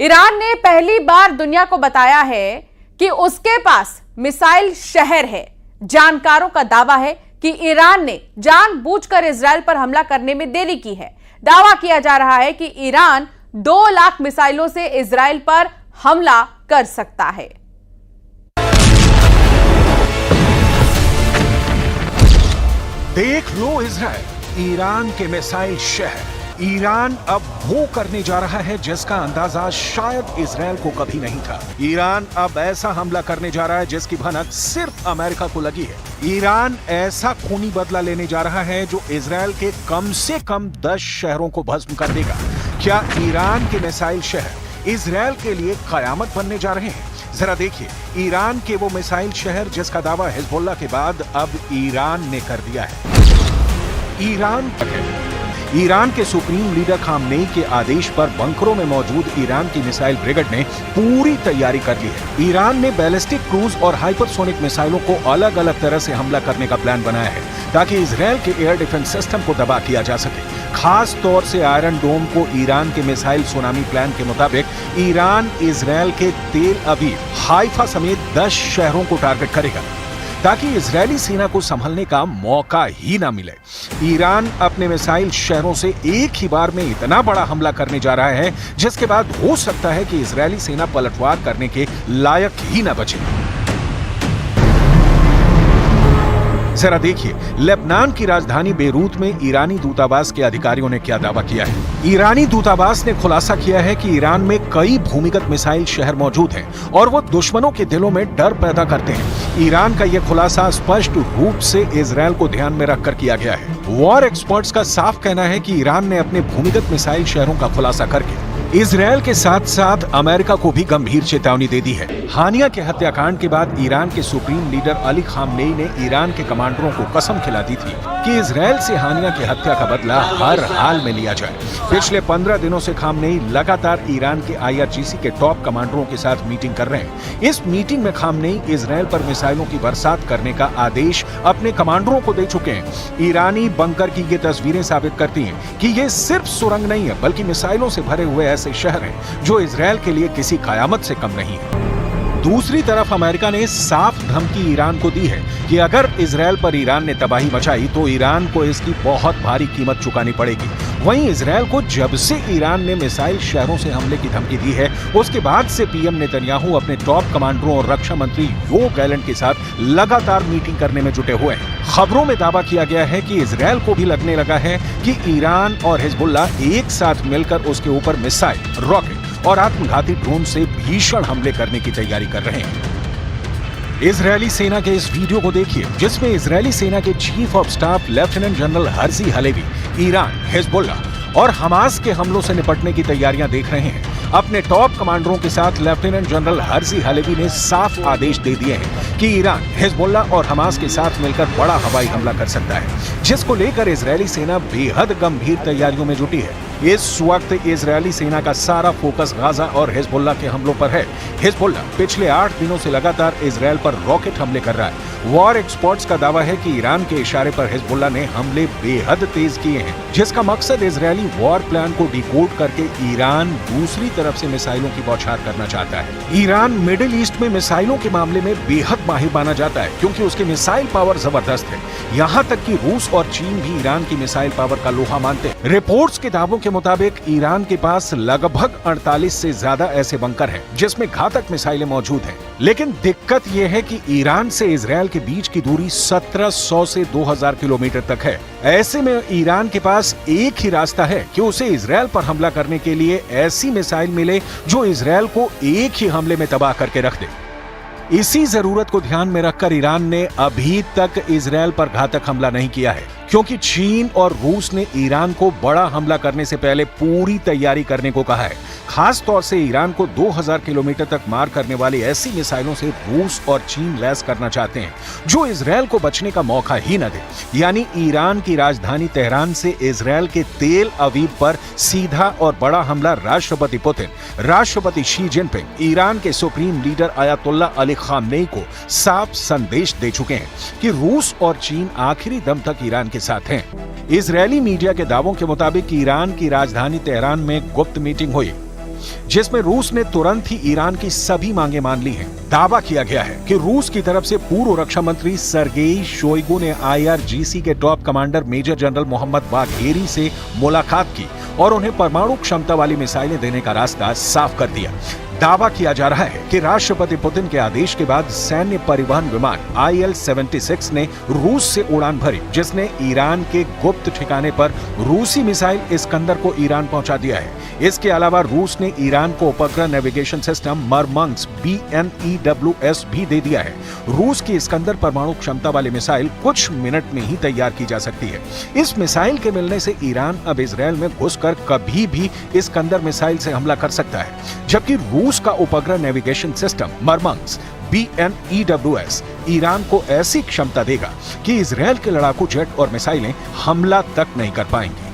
Iran ने पहली बार दुनिया को बताया है कि उसके पास मिसाइल शहर है। जानकारों का दावा है कि ईरान ने जानबूझकर इजरायल पर हमला करने में देरी की है। दावा किया जा रहा है कि ईरान 2 लाख मिसाइलों से इजरायल पर हमला कर सकता है। देख लो इजरायल, ईरान के मिसाइल शहर। ईरान अब वो करने जा रहा है जिसका अंदाजा शायद इजरायल को कभी नहीं था। ईरान अब ऐसा हमला करने जा रहा है जिसकी भनक सिर्फ अमेरिका को लगी है। ईरान ऐसा खूनी बदला लेने जा रहा है जो इजरायल के कम से कम 10 शहरों को भस्म कर देगा। क्या ईरान के मिसाइल शहर इजरायल के लिए कयामत बनने जा रहे हैं? जरा देखिए, ईरान के वो मिसाइल शहर जिसका दावा हिजबुल्लाह के बाद अब ईरान ने कर दिया है। ईरान के सुप्रीम लीडर खामनेई के आदेश पर बंकरों में मौजूद ईरान की मिसाइल ब्रिगेड ने पूरी तैयारी कर ली है। ईरान ने बैलिस्टिक क्रूज और हाइपरसोनिक मिसाइलों को अलग अलग तरह से हमला करने का प्लान बनाया है ताकि इजरायल के एयर डिफेंस सिस्टम को तबाह किया जा सके। खास तौर से आयरन डोम को ईरान के मिसाइल सुनामी प्लान के मुताबिक ईरान इजरायल के तेल अवीव, हाइफा समेत 10 शहरों को टारगेट करेगा ताकि इजरायली सेना को संभलने का मौका ही ना मिले। ईरान अपने मिसाइल शहरों से एक ही बार में इतना बड़ा हमला करने जा रहा है जिसके बाद हो सकता है कि इजरायली सेना पलटवार करने के लायक ही ना बचे। जरा देखिए, लेबनान की राजधानी बेरूत में ईरानी दूतावास के अधिकारियों ने क्या दावा किया है। ईरानी दूतावास ने खुलासा किया है कि ईरान में कई भूमिगत मिसाइल शहर मौजूद हैं और वो दुश्मनों के दिलों में डर पैदा करते हैं। ईरान का यह खुलासा स्पष्ट रूप से इजरायल को ध्यान में रखकर किया गया है। वॉर एक्सपर्ट्स का साफ कहना है कि ईरान ने अपने भूमिगत मिसाइल शहरों का खुलासा करके इजरायल के साथ साथ अमेरिका को भी गंभीर चेतावनी दे दी है। हानिया के हत्याकांड के बाद ईरान के सुप्रीम लीडर अली खामनेई ने ईरान के कमांडरों को कसम खिला दी थी कि इजरायल से हानिया की हत्या का बदला हर हाल में लिया जाए। पिछले 15 दिनों से खामनेई लगातार ईरान के IRGC के टॉप कमांडरों के साथ मीटिंग कर रहे हैं। इस मीटिंग में खामनेई इजरायल पर मिसाइलों की बरसात करने का आदेश अपने कमांडरों को दे चुके हैं। ईरानी बंकर की ये तस्वीरें साबित करती हैं कि ये सिर्फ सुरंग नहीं है बल्कि मिसाइलों से भरे हुए ऐसे शहर हैं जो इजरायल के लिए किसी कयामत से कम नहीं है। दूसरी तरफ अमेरिका ने साफ धमकी ईरान को दी है कि अगर इजरायल पर ईरान ने तबाही मचाई तो ईरान को इसकी बहुत भारी कीमत चुकानी पड़ेगी। वहीं इजरायल को जब से ईरान ने मिसाइल शहरों से हमले की धमकी दी है उसके बाद से पीएम नेतन्याहू अपने टॉप कमांडरों और रक्षा मंत्री योव गैलेंट के साथ लगातार मीटिंग करने में जुटे हुए हैं। खबरों में दावा किया गया है कि इजरायल को भी लगने लगा है कि ईरान और हिजबुल्लाह एक साथ मिलकर उसके ऊपर मिसाइल, रॉकेट और आत्मघाती ड्रोन से भीषण हमले करने की तैयारी कर रहे हैं। इजरायली सेना के इस वीडियो को देखिए जिसमें इजरायली सेना के chief of staff lieutenant general Herzi Halevi Iran, Hezbollah और हमास के हमलों से निपटने की तैयारियां देख रहे हैं। अपने टॉप कमांडरों के साथ लेफ्टिनेंट जनरल हर्जी हलेवी ने साफ आदेश दे दिए हैं कि ईरान, हिजबुल्लाह और हमास के साथ मिलकर बड़ा हवाई हमला कर सकता है, जिसको लेकर इजरायली सेना बेहद गंभीर तैयारियों में जुटी है। इस वक्त इजरायली सेना का सारा फोकस गाजा और हिजबुल्लाह के हमलों पर है। हिजबुल्लाह पिछले 8 दिनों से लगातार इजरायल पर रॉकेट हमले कर रहा है। वॉर एक्सपर्ट्स का दावा है कि ईरान के इशारे पर हिजबुल्लाह ने हमले बेहद तेज किए हैं, जिसका मकसद इजरायली वॉर प्लान को डिकोड करके ईरान दूसरी तरफ से मिसाइलों की बौछार करना चाहता है। ईरान मिडिल ईस्ट में मिसाइलों के मामले में बेहद माहिर माना जाता है क्योंकि उसकी मिसाइल पावर जबरदस्त है। यहाँ तक कि रूस और चीन भी ईरान की मिसाइल पावर का लोहा मानते हैं। रिपोर्ट्स के दावों के मुताबिक ईरान के पास लगभग 48 से ज्यादा ऐसे बंकर हैं जिसमें घातक मिसाइलें मौजूद हैं। लेकिन दिक्कत यह है कि ईरान से इजरायल के बीच की दूरी 1700 से 2000 किलोमीटर तक है। ऐसे में ईरान के पास एक ही रास्ता है कि उसे इजरायल पर हमला करने के लिए ऐसी मिसाइल मिले जो इजरायल को एक ही हमले में तबाह करके रख दे। इसी जरूरत को ध्यान में रखकर ईरान ने अभी तक इजरायल पर घातक हमला नहीं किया है क्योंकि चीन और रूस ने ईरान को बड़ा हमला करने से पहले पूरी तैयारी करने को कहा है। खास तौर से ईरान को 2000 किलोमीटर तक मार करने वाली ऐसी मिसाइलों से रूस और चीन लैस करना चाहते हैं जो इजरायल को बचने का मौका ही न दे। यानी ईरान की राजधानी तेहरान से इजरायल के तेल अवीव पर सीधा और बड़ा हमला राष्ट्रपति पुतिन, राष्ट्रपति शी जिनपिंग, ईरान के supreme leader Ayatollah Ali Khamenei को साफ संदेश दे चुके हैं कि रूस और चीन आखिरी दम तक ईरान के साथ हैं। इजरायली मीडिया के दावों के मुताबिक ईरान की राजधानी तेहरान में गुप्त मीटिंग हुई जिसमें रूस ने तुरंत ही ईरान की सभी मांगे मान ली हैं। दावा किया गया है कि रूस की तरफ से पूर्व रक्षा मंत्री सर्गेई शोइगु ने IRGC के top commander major general Mohammad Bagheri से मुलाकात की और उन्हें परमाणु क्षमता वाली मिसाइलें देने का रास्ता साफ कर दिया। दावा किया जा रहा है कि राष्ट्रपति पुतिन के आदेश के बाद सैन्य परिवहन विमान IL-76 ने रूस से उड़ान भरी, जिसने ईरान के गुप्त ठिकाने पर रूसी मिसाइल इस्कंदर को ईरान पहुंचा दिया है। इसके अलावा रूस ने ईरान को उपग्रह नेविगेशन सिस्टम मरमंग्स BNEWS भी दे दिया है। रूस की इस्कंदर परमाणु क्षमता वाली मिसाइल कुछ मिनट में ही तैयार की जा सकती है। इस मिसाइल के मिलने से ईरान अब इजरायल में घुसकर कभी भी इस्कंदर मिसाइल से हमला कर सकता है, जबकि रूस का उपग्रह नेविगेशन सिस्टम मरमंग्स BNEWS ईरान को ऐसी क्षमता देगा कि इजरायल के लड़ाकू जेट और मिसाइलें हमला तक नहीं कर पाएंगी।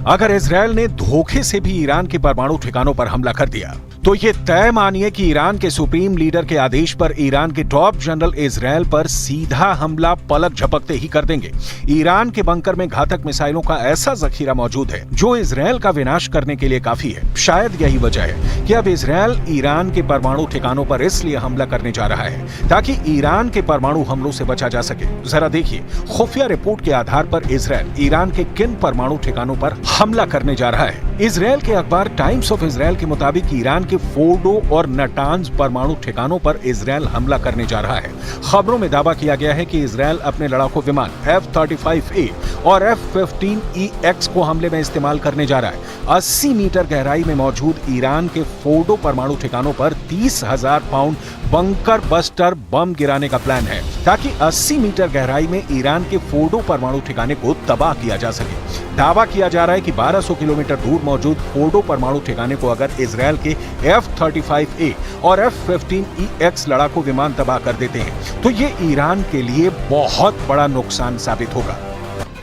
अगर इजरायल ने धोखे से भी ईरान के परमाणु ठिकानों पर हमला कर दिया तो ये तय मानिए कि ईरान के सुप्रीम लीडर के आदेश पर ईरान के टॉप जनरल इजरायल पर सीधा हमला पलक झपकते ही कर देंगे। ईरान के बंकर में घातक मिसाइलों का ऐसा जखीरा मौजूद है जो इजरायल का विनाश करने के लिए काफी है। शायद यही वजह है कि अब इजरायल ईरान के परमाणु ठिकानों पर इसलिए हमला करने जा रहा है ताकि ईरान के परमाणु हमलों से बचा जा सके। जरा देखिए, खुफिया रिपोर्ट के आधार पर इजरायल ईरान के किन परमाणु ठिकानों पर हमला करने जा रहा है। इजरायल के अखबार टाइम्स ऑफ इजरायल के मुताबिक ईरान के फोर्डो और नटांज परमाणु ठिकानों पर इजरायल हमला करने जा रहा है। खबरों में दावा किया गया है कि इजरायल अपने लड़ाकू विमान F-35A और F-15EX को हमले में इस्तेमाल करने जा रहा है। 80 मीटर गहराई में मौजूद ईरान के फोर्डो परमाणु ठिकानों पर 30,000 पाउंड बंकर बस्टर बम गिराने का प्लान है ताकि 80 मीटर गहराई में ईरान के फोर्डो परमाणु ठिकाने को तबाह किया जा सके। दावा किया जा रहा है कि 1200 किलोमीटर दूर मौजूद फोर्डो परमाणु ठिकाने को अगर इजरायल के F-35A और F-15EX लड़ाकू विमान तबाह कर देते हैं तो ये ईरान के लिए बहुत बड़ा नुकसान साबित होगा।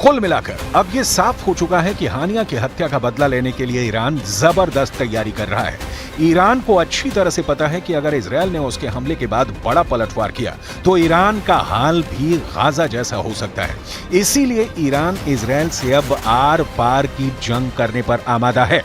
कुल मिलाकर अब ये साफ हो चुका है कि हानिया की हत्या का बदला लेने के लिए ईरान जबरदस्त तैयारी कर रहा है। ईरान को अच्छी तरह से पता है कि अगर इजरायल ने उसके हमले के बाद बड़ा पलटवार किया तो ईरान का हाल भी गाजा जैसा हो सकता है। इसीलिए ईरान इजरायल से अब आर पार की जंग करने पर आमादा है।